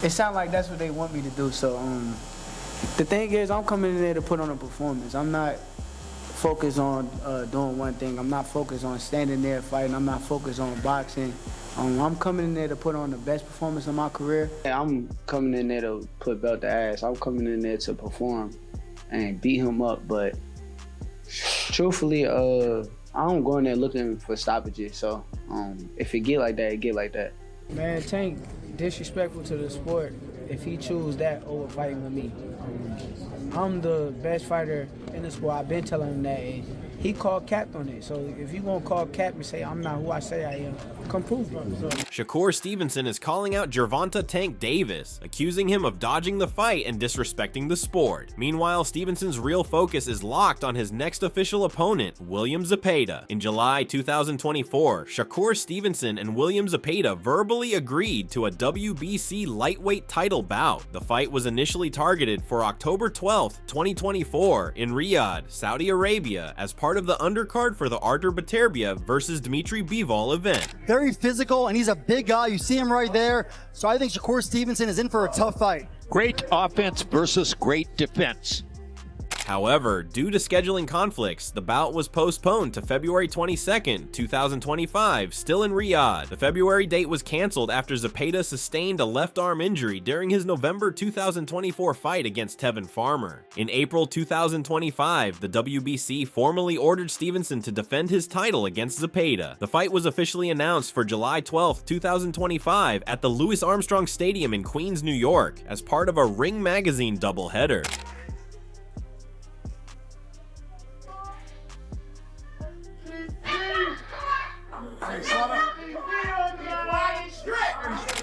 It sounds like that's what they want me to do. So the thing is, I'm coming in there to put on a performance. I'm not focused on doing one thing. I'm not focused on standing there fighting. I'm not focused on boxing. I'm coming in there to put on the best performance of my career. I'm coming in there to put belt to ass. I'm coming in there to perform and beat him up. But truthfully, I don't go in there looking for stoppages. So if it get like that, it get like that. Man, Tank disrespectful to the sport if he choose that over fighting with me. I'm the best fighter in the sport. I've been telling him that. And he called cap on it. So if you gonna call cap and say I'm not who I say I am, come prove it. So. Shakur Stevenson is calling out Gervonta Tank Davis, accusing him of dodging the fight and disrespecting the sport. Meanwhile, Stevenson's real focus is locked on his next official opponent, William Zepeda. In July 2024, Shakur Stevenson and William Zepeda verbally agreed to a WBC lightweight title bout. The fight was initially targeted for October 12, 2024 in Riyadh, Saudi Arabia, as part of the undercard for the Artur Beterbiev versus Dmitry Bivol event. Very physical, and he's a big guy. You see him right there. So I think Shakur Stevenson is in for a tough fight. Great offense versus great defense. However, due to scheduling conflicts, the bout was postponed to February 22, 2025, still in Riyadh. The February date was canceled after Zepeda sustained a left arm injury during his November 2024 fight against Tevin Farmer. In April 2025, the WBC formally ordered Stevenson to defend his title against Zepeda. The fight was officially announced for July 12, 2025 at the Louis Armstrong Stadium in Queens, New York, as part of a Ring Magazine doubleheader.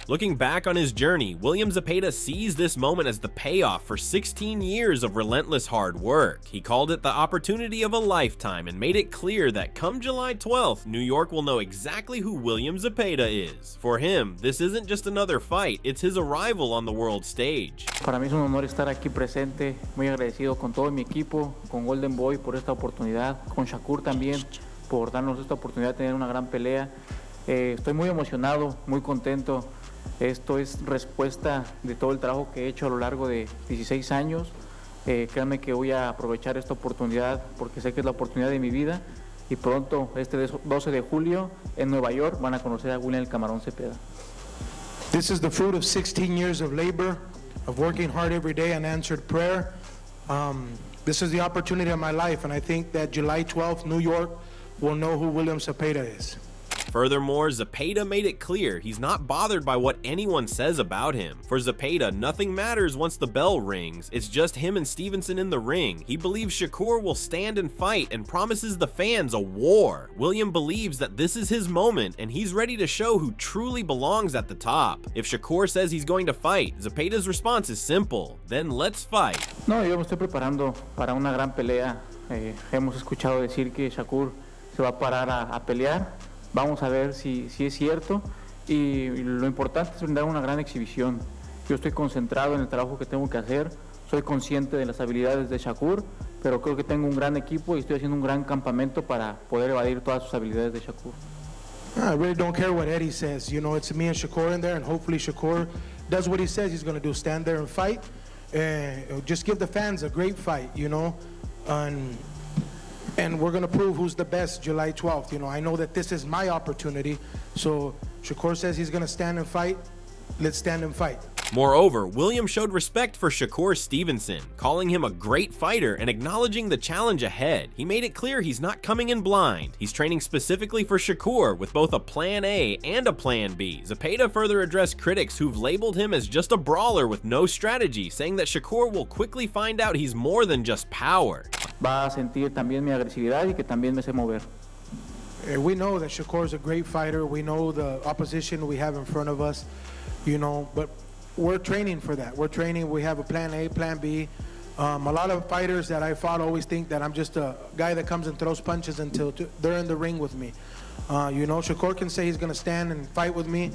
Looking back on his journey, William Zepeda sees this moment as the payoff for 16 years of relentless hard work. He called it the opportunity of a lifetime and made it clear that come July 12th, New York will know exactly who William Zepeda is. For him, this isn't just another fight, it's his arrival on the world stage. Para mí es un honor estar aquí presente, muy agradecido con todo mi equipo, con Golden Boy por esta oportunidad, con Shakur también por darnos esta oportunidad de tener una gran pelea. Estoy muy emocionado, muy contento. Esto es respuesta de todo el trabajo que he hecho a lo largo de 16 años. Créanme que voy a aprovechar esta oportunidad porque sé que es la oportunidad de mi vida y pronto, este 12 de julio, en Nueva York, van a conocer a William el Camarón Zepeda. This is the fruit of 16 years of labor, of working hard every day and answered prayer. This is the opportunity of my life, and I think that July 12th, New York will know who William Zepeda is. Furthermore, Zepeda made it clear he's not bothered by what anyone says about him. For Zepeda, nothing matters once the bell rings. It's just him and Stevenson in the ring. He believes Shakur will stand and fight and promises the fans a war. William believes that this is his moment and he's ready to show who truly belongs at the top. If Shakur says he's going to fight, Zepeda's response is simple: then let's fight. No, yo me estoy preparando para una gran pelea. Hemos escuchado decir que Shakur se va a parar a pelear. Vamos a ver si es cierto y lo importante es brindar una gran exhibición. Yo estoy concentrado en el trabajo que tengo que hacer, soy consciente de las habilidades de Shakur, pero creo que tengo un gran equipo y estoy haciendo un gran campamento para poder evadir todas sus habilidades de Shakur. I really don't care what Eddie says. You know, it's me and Shakur in there, and hopefully Shakur does what he says he's going to do, stand there and fight. Just give the fans a great fight, you know. And we're going to prove who's the best July 12th. You know, I know that this is my opportunity. So Shakur says he's going to stand and fight. Let's stand and fight. Moreover, William showed respect for Shakur Stevenson, calling him a great fighter and acknowledging the challenge ahead. He made it clear he's not coming in blind. He's training specifically for Shakur with both a plan A and a plan B. Zepeda further addressed critics who've labeled him as just a brawler with no strategy, saying that Shakur will quickly find out he's more than just power. Va a sentir también mi agresividad y que también me sé mover. We know that Shakur is a great fighter. We know the opposition we have in front of us, you know, but we're training for that. We're training. We have a plan A, plan B. A lot of fighters that I fought always think that I'm just a guy that comes and throws punches until they're in the ring with me. You know, Shakur can say he's going to stand and fight with me,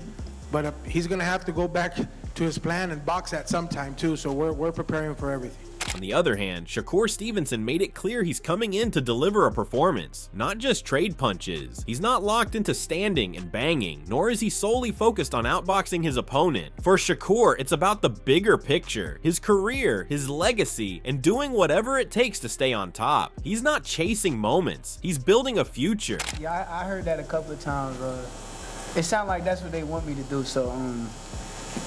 but he's going to have to go back to his plan and box at some time too. So we're preparing for everything. On the other hand, Shakur Stevenson made it clear he's coming in to deliver a performance, not just trade punches. He's not locked into standing and banging, nor is he solely focused on outboxing his opponent. For Shakur, it's about the bigger picture, his career, his legacy, and doing whatever it takes to stay on top. He's not chasing moments, he's building a future. Yeah, I heard that a couple of times. It sounds like that's what they want me to do. So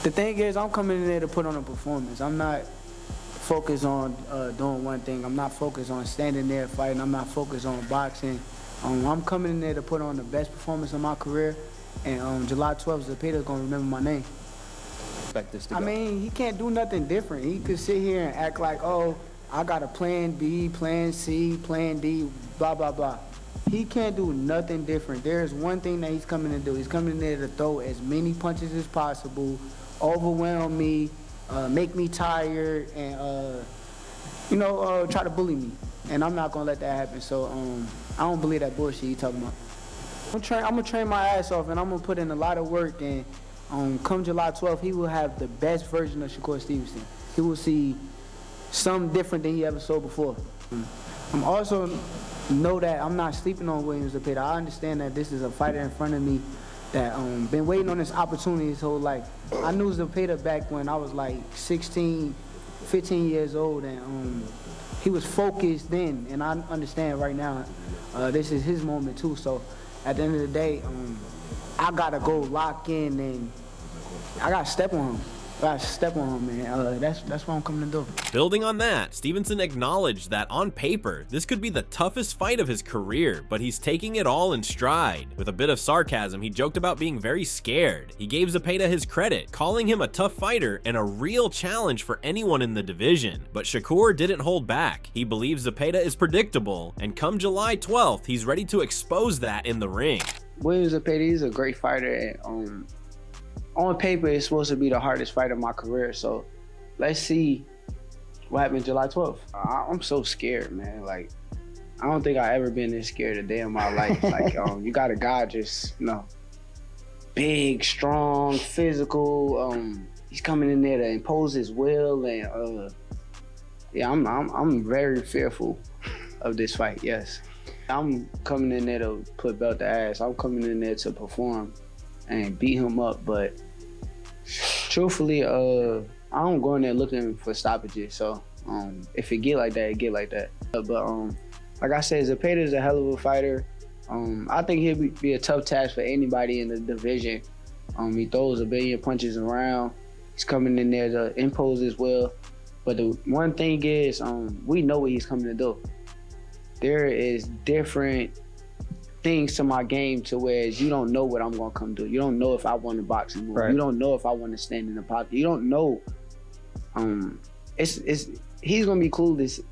the thing is, I'm coming in there to put on a performance. I'm not focused on doing one thing. I'm not focused on standing there fighting. I'm not focused on boxing. I'm coming in there to put on the best performance of my career. And July 12th, Zepeda's gonna remember my name. Expect this to go. I mean, he can't do nothing different. He could sit here and act like, oh, I got a plan B, plan C, plan D, blah, blah, blah. He can't do nothing different. There's one thing that he's coming to do. He's coming in there to throw as many punches as possible, overwhelm me, make me tired, and try to bully me. And I'm not gonna let that happen. So I don't believe that bullshit he talking about. I'm gonna train my ass off, and I'm gonna put in a lot of work. And come July 12th, he will have the best version of Shakur Stevenson. He will see something different than he ever saw before. I'm also know that I'm not sleeping on Williams Zepeda. I understand that this is a fighter in front of me that been waiting on this opportunity his whole life. I knew Zepeda back when I was like 16, 15 years old, and he was focused then, and I understand right now this is his moment too. So at the end of the day, I gotta go lock in, and I gotta step on him. Man. That's what I'm coming to do. Building on that, Stevenson acknowledged that on paper, this could be the toughest fight of his career, but he's taking it all in stride. With a bit of sarcasm, he joked about being very scared. He gave Zepeda his credit, calling him a tough fighter and a real challenge for anyone in the division. But Shakur didn't hold back. He believes Zepeda is predictable, and come July 12th, he's ready to expose that in the ring. Williams Zepeda is a great fighter, and on paper, it's supposed to be the hardest fight of my career. So let's see what happens July 12th. I'm so scared, man. Like, I don't think I ever been this scared a day in my life. Like, you got a guy just, big, strong, physical. He's coming in there to impose his will, and yeah, I'm very fearful of this fight. Yes, I'm coming in there to put belt to ass. I'm coming in there to perform and beat him up, but truthfully, I don't go in there looking for stoppages. So if it get like that, it get like that. But like I said, Zepeda is a hell of a fighter. I think he'll be a tough task for anybody in the division. He throws a billion punches around. He's coming in there to impose his will. But the one thing is, we know what he's coming to do. There is different things to my game to where you don't know what I'm gonna come do. You don't know if I want to box anymore. Right. You don't know if I want to stand in the pocket. You don't know. He's gonna be clueless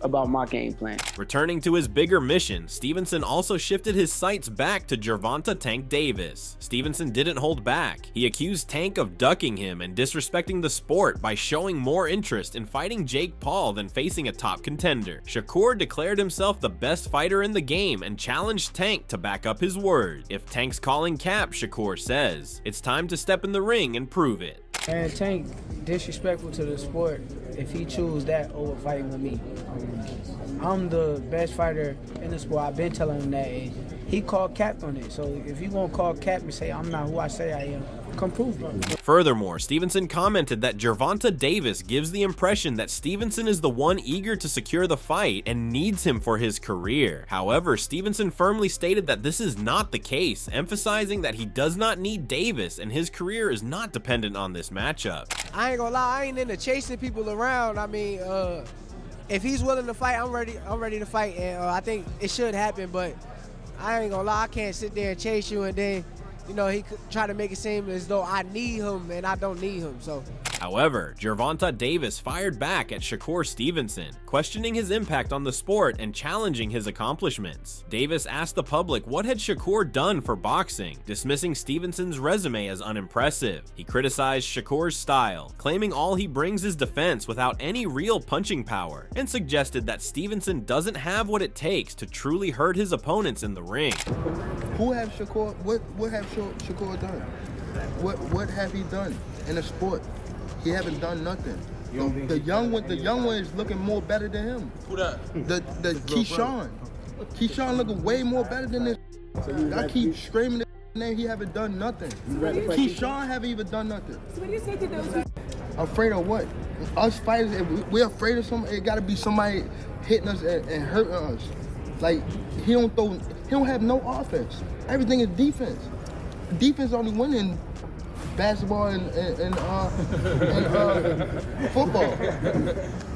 about my game plan. Returning to his bigger mission, Stevenson also shifted his sights back to Gervonta Tank Davis. Stevenson didn't hold back. He accused Tank of ducking him and disrespecting the sport by showing more interest in fighting Jake Paul than facing a top contender. Shakur declared himself the best fighter in the game and challenged Tank to back up his word. If Tank's calling cap, Shakur says, it's time to step in the ring and prove it. And Tank, disrespectful to the sport if he choose that over fighting with me. I'm the best fighter in the sport. I've been telling him that. And he called cap on it. So if you gonna call cap and say I'm not who I say I am, come prove it. Furthermore, Stevenson commented that Gervonta Davis gives the impression that Stevenson is the one eager to secure the fight and needs him for his career. However, Stevenson firmly stated that this is not the case, emphasizing that he does not need Davis and his career is not dependent on this matchup. I ain't gonna lie, I ain't into chasing people around. I mean, if he's willing to fight, I'm ready to fight, and I think it should happen. But I ain't gonna lie, I can't sit there and chase you and then, he could try to make it seem as though I need him and I don't need him. So. However, Gervonta Davis fired back at Shakur Stevenson, questioning his impact on the sport and challenging his accomplishments. Davis asked the public what had Shakur done for boxing, dismissing Stevenson's resume as unimpressive. He criticized Shakur's style, claiming all he brings is defense without any real punching power, and suggested that Stevenson doesn't have what it takes to truly hurt his opponents in the ring. What have Shakur done? What have he done in the sport? He haven't done nothing. The young one is looking more better than him. Who that? The Keyshawn. Keyshawn looking way more better than this. I keep screaming his name. He haven't done nothing. Keyshawn haven't even done nothing. So what do you say to those? Afraid of what? Us fighters, if we're afraid of something, it gotta be somebody hitting us and hurting us. Like, he don't have no offense. Everything is defense. Defense only win in basketball and football.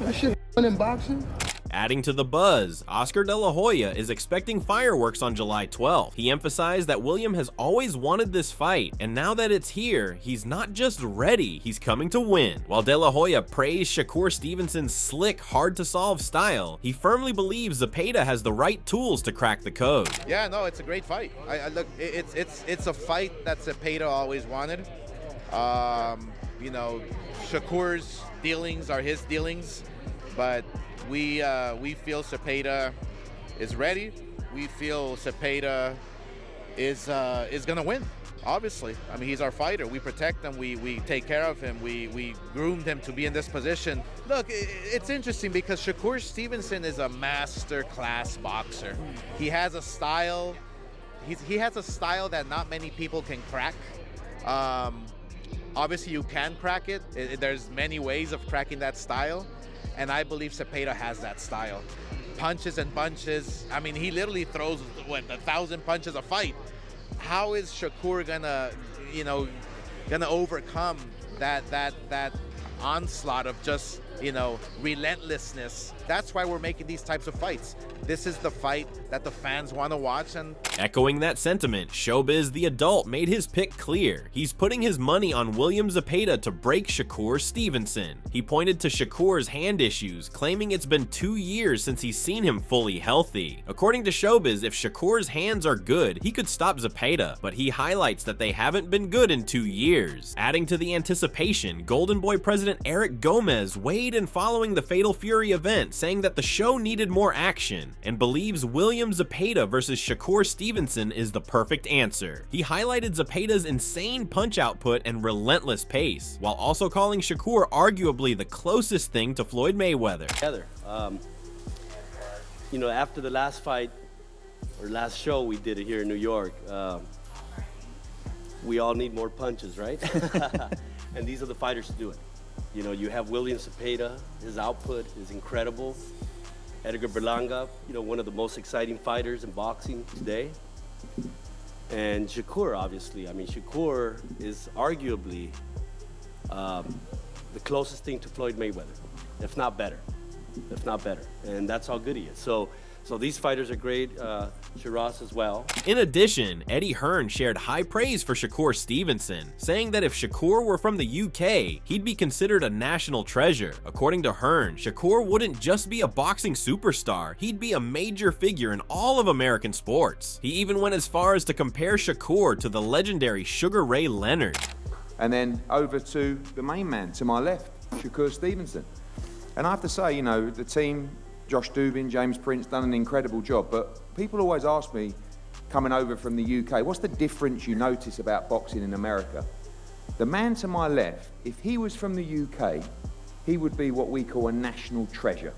That shit win in boxing. Adding to the buzz, Oscar De La Hoya is expecting fireworks on July 12th. He emphasized that William has always wanted this fight, and now that it's here, he's not just ready, he's coming to win. While De La Hoya praised Shakur Stevenson's slick, hard-to-solve style, he firmly believes Zepeda has the right tools to crack the code. Yeah, no, it's a great fight. Look, it's a fight that Zepeda always wanted. You know, Shakur's dealings are his dealings, but we feel Zepeda is ready. We feel Zepeda is gonna win. Obviously, I mean, he's our fighter. We protect him. We take care of him. We groomed him to be in this position. Look, it's interesting because Shakur Stevenson is a master class boxer. He has a style. He has a style that not many people can crack. Obviously, you can crack it. There's many ways of cracking that style. And I believe Zepeda has that style. Punches and bunches. I mean, he literally throws, 1,000 punches a fight. How is Shakur gonna overcome that onslaught of just, relentlessness? That's why we're making these types of fights. This is the fight that the fans want to watch. And echoing that sentiment, Showbiz the Adult made his pick clear. He's putting his money on William Zepeda to break Shakur Stevenson. He pointed to Shakur's hand issues, claiming it's been 2 years since he's seen him fully healthy. According to Showbiz, if Shakur's hands are good, he could stop Zepeda, but he highlights that they haven't been good in 2 years. Adding to the anticipation, Golden Boy president Eric Gomez weighed in following the Fatal Fury event, saying that the show needed more action, and believes William Zepeda versus Shakur Stevenson is the perfect answer. He highlighted Zepeda's insane punch output and relentless pace, while also calling Shakur arguably the closest thing to Floyd Mayweather. After the last fight, or last show we did it here in New York, we all need more punches, right? And these are the fighters to do it. You have William Zepeda, his output is incredible. Edgar Berlanga, one of the most exciting fighters in boxing today. And Shakur, obviously. I mean, Shakur is arguably the closest thing to Floyd Mayweather, if not better. And that's how good he is. So these fighters are great, Shiraz as well. In addition, Eddie Hearn shared high praise for Shakur Stevenson, saying that if Shakur were from the UK, he'd be considered a national treasure. According to Hearn, Shakur wouldn't just be a boxing superstar, he'd be a major figure in all of American sports. He even went as far as to compare Shakur to the legendary Sugar Ray Leonard. And then over to the main man, to my left, Shakur Stevenson. And I have to say, the team, Josh Dubin, James Prince, done an incredible job, but people always ask me, coming over from the UK, what's the difference you notice about boxing in America? The man to my left, if he was from the UK, he would be what we call a national treasure.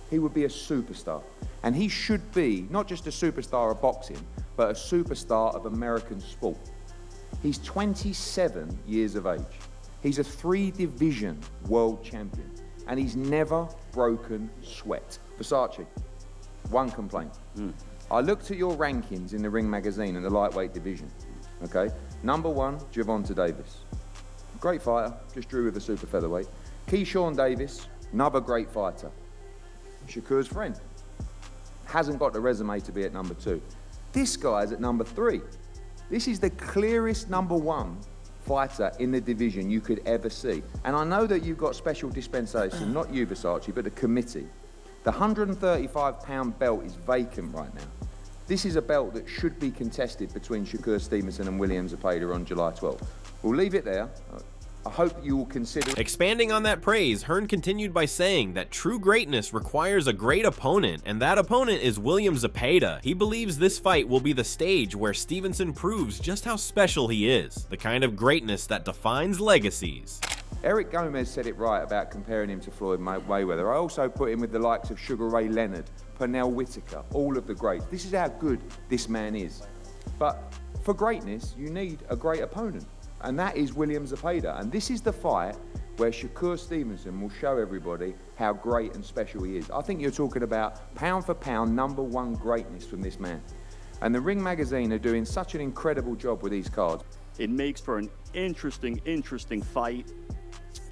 He would be a superstar. And he should be not just a superstar of boxing, but a superstar of American sport. He's 27 years of age. He's a 3-division world champion, and he's never broken sweat. Versace, one complaint. I looked at your rankings in the Ring magazine in the lightweight division, okay? Number 1, Gervonta Davis. Great fighter, just drew with a super featherweight. Keyshawn Davis, another great fighter. Shakur's friend. Hasn't got the resume to be at number 2. This guy's at number 3. This is the clearest number 1 fighter in the division you could ever see. And I know that you've got special dispensation, not you, Versace, but the committee. The 135-pound belt is vacant right now. This is a belt that should be contested between Shakur Stevenson and William Zepeda on July 12th. We'll leave it there. I hope you will consider... Expanding on that praise, Hearn continued by saying that true greatness requires a great opponent, and that opponent is William Zepeda. He believes this fight will be the stage where Stevenson proves just how special he is, the kind of greatness that defines legacies. Eric Gomez said it right about comparing him to Floyd Mayweather. I also put him with the likes of Sugar Ray Leonard, Pernell Whitaker, all of the greats. This is how good this man is. But for greatness, you need a great opponent, and that is William Zepeda. And this is the fight where Shakur Stevenson will show everybody how great and special he is. I think you're talking about pound for pound #1 greatness from this man. And the Ring Magazine are doing such an incredible job with these cards. It makes for an interesting fight,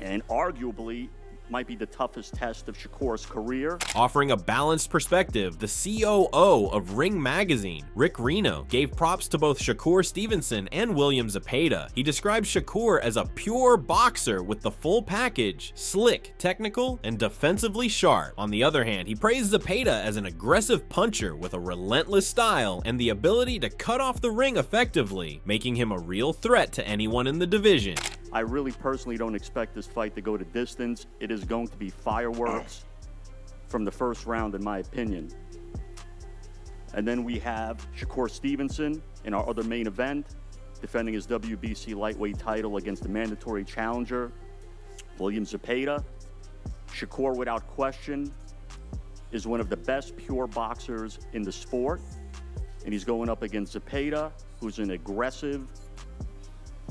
and arguably might be the toughest test of Shakur's career. Offering a balanced perspective, the COO of Ring Magazine, Rick Reno, gave props to both Shakur Stevenson and William Zepeda. He described Shakur as a pure boxer with the full package, slick, technical, and defensively sharp. On the other hand, he praised Zepeda as an aggressive puncher with a relentless style and the ability to cut off the ring effectively, making him a real threat to anyone in the division. I really personally don't expect this fight to go to distance. It is going to be fireworks from the first round, in my opinion. And then we have Shakur Stevenson in our other main event, defending his WBC lightweight title against the mandatory challenger, William Zepeda. Shakur, without question, is one of the best pure boxers in the sport. And he's going up against Zepeda, who's an aggressive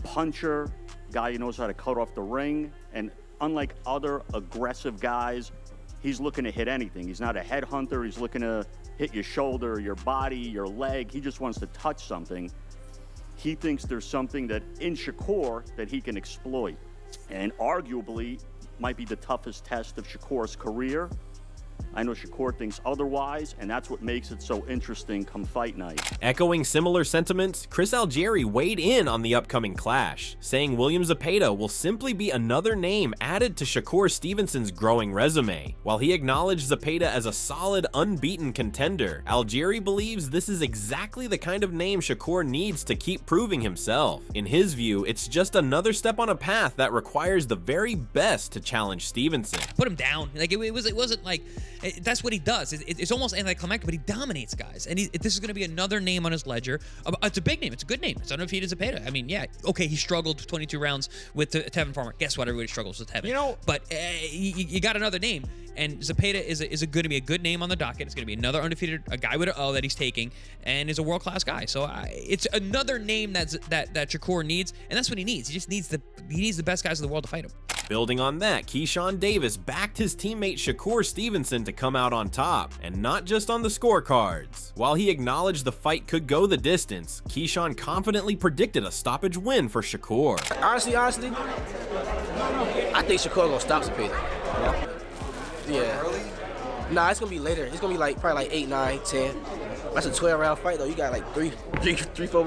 puncher, guy who knows how to cut off the ring, and unlike other aggressive guys, he's looking to hit anything. He's not a headhunter. He's looking to hit your shoulder, your body, your leg. He just wants to touch something. He thinks there's something that in Shakur that he can exploit, and arguably might be the toughest test of Shakur's career. I know Shakur thinks otherwise, and that's what makes it so interesting come fight night. Echoing similar sentiments, Chris Algieri weighed in on the upcoming clash, saying William Zepeda will simply be another name added to Shakur Stevenson's growing resume. While he acknowledged Zepeda as a solid, unbeaten contender, Algieri believes this is exactly the kind of name Shakur needs to keep proving himself. In his view, it's just another step on a path that requires the very best to challenge Stevenson. Put him down. Like it wasn't like that's what he does. It's almost anticlimactic, but he dominates guys. And this is going to be another name on his ledger. It's a big name. It's a good name. It's undefeated Zepeda. I mean, yeah, okay, he struggled 22 rounds with Tevin Farmer. Guess what? Everybody struggles with Tevin. You know, but you got another name, and Zepeda is going to be a good name on the docket. It's going to be another undefeated, a guy with an O that he's taking, and is a world-class guy. So it's another name that Shakur needs, and that's what he needs. He just needs the best guys in the world to fight him. Building on that, Keyshawn Davis backed his teammate Shakur Stevenson to come out on top, and not just on the scorecards. While he acknowledged the fight could go the distance, Keyshawn confidently predicted a stoppage win for Shakur. Honestly, I think Shakur gonna stop Zepeda. Yeah. Nah, it's gonna be later. It's gonna be probably like 8, 9, 10. That's a 12-round fight though. You got like three, four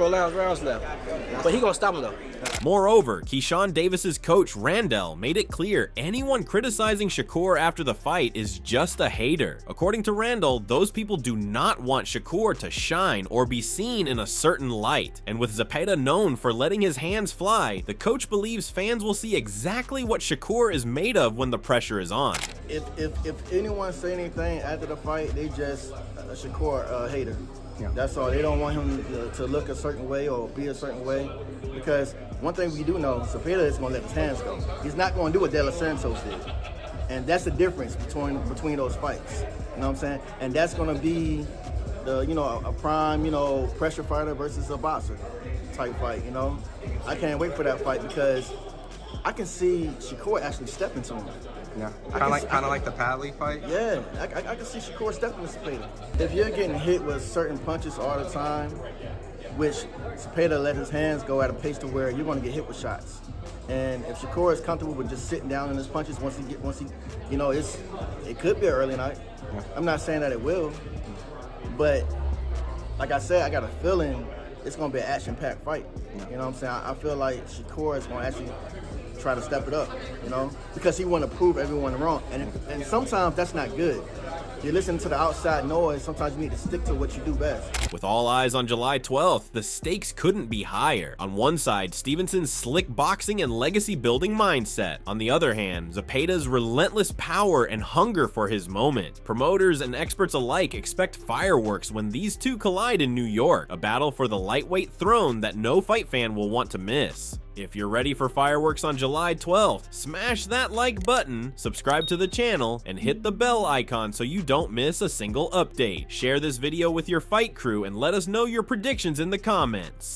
rounds left. But he gonna stop him though. Moreover, Keyshawn Davis's coach Randall made it clear anyone criticizing Shakur after the fight is just a hater. According to Randall, those people do not want Shakur to shine or be seen in a certain light. And with Zepeda known for letting his hands fly, the coach believes fans will see exactly what Shakur is made of when the pressure is on. If anyone say anything after the fight, they just a Shakur hater. Yeah. That's all. They don't want him to look a certain way or be a certain way, because one thing we do know, Zepeda is going to let his hands go. He's not going to do what De Los Santos did, and that's the difference between those fights. You know what I'm saying? And that's going to be a prime pressure fighter versus a boxer type fight. I can't wait for that fight because I can see Shakur actually stepping to him. Yeah, kind of like the Padley fight. Yeah, I can see Shakur stepping to Zepeda. If you're getting hit with certain punches all the time, which Zepeda let his hands go at a pace to where you're going to get hit with shots. And if Shakur is comfortable with just sitting down in his punches, once he, it could be an early night. Yeah. I'm not saying that it will, but like I said, I got a feeling it's going to be an action-packed fight. Yeah. You know what I'm saying? I feel like Shakur is going to actually try to step it up, because he want to prove everyone wrong. And sometimes that's not good. You're listening to the outside noise. Sometimes you need to stick to what you do best. With all eyes on July 12th, the stakes couldn't be higher. On one side, Stevenson's slick boxing and legacy-building mindset. On the other hand, Zepeda's relentless power and hunger for his moment. Promoters and experts alike expect fireworks when these two collide in New York, a battle for the lightweight throne that no fight fan will want to miss. If you're ready for fireworks on July 12th, smash that like button, subscribe to the channel, and hit the bell icon so you don't miss a single update. Share this video with your fight crew and let us know your predictions in the comments.